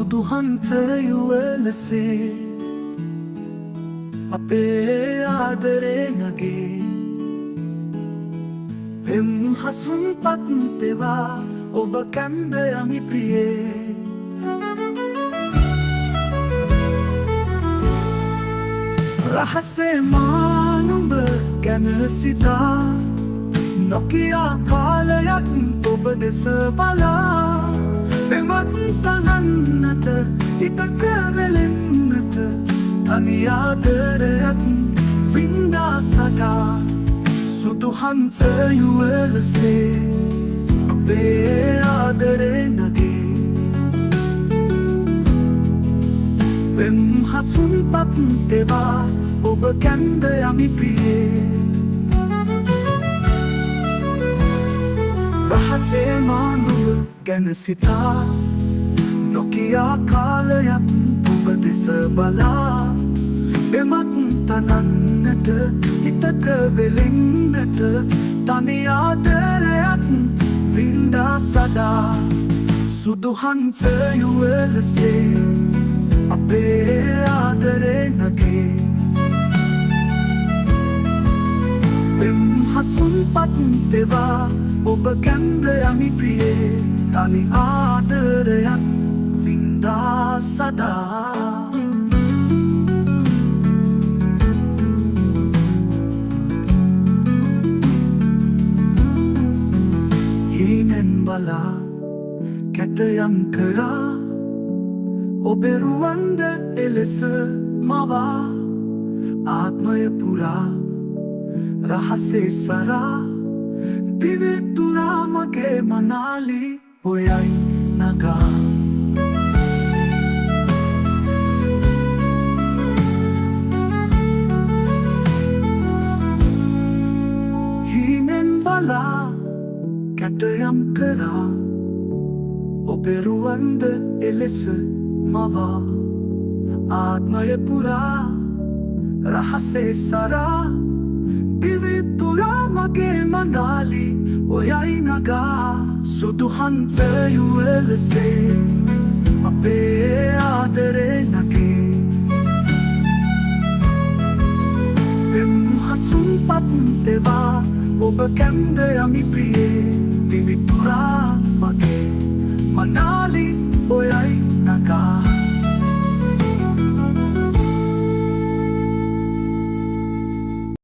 සුදු හන්සයුවලසේ අපේ ආදරේ නගේ පෙම් හසුන් පත්තෙවා ඔබ කැම්ද යමි ප්‍රියේ රහසේ මානුඹ ගැන සිතා නොකියා කාලයක් ඔබ දෙස බලා පෙමත් තනන්නට හිතක වෙලෙන්නට තනි ආදරයක් වින්දා සදා සුදු හන්සයුවලසේ අපේ ආදරේ නගේ පෙම් හසුන් පත්තෙවා ඔබ කැන්ද යමි ප්‍රියේ රහසේ මානුව ගැන සිතා නොකියා කාලයක් ඔබ දෙස බලා පෙමත් තනන්නට හිතක වෙලෙන්නට තනි ආදරයක් වින්දා සදා සුදු හන්සයුවලසේ අපේ ආදරේ නගේ පෙම් හසුන් පත්තෙවා ඔබ කැන්ද යමි ප්‍රියේ තනි ආදරයක් වින්දා සදා හීනෙන් බලා කැටයම් කරා ඔබේ රුවන්ද එලෙස මවා ආත්මය පුරා රහසේ සරා දිවිතුරා මගේ මනාලි ඔයයි නගා හීනෙන් බලා කැටයම් කරා ඔබේ රුවන්ද එලෙස මවා ආත්මය පුරා රහසේ සරා දිවිතුරා මගේ මනාලි ඔයයි නගා සුදු හන්සයුවලසේ අපේ ආදරේ නගේ පෙම් හසුන් පත්තෙවා ඔබ කැන්ද යමි ප්‍රියේ දිවිතුරා මගේ මනාලි ඔයයි නගා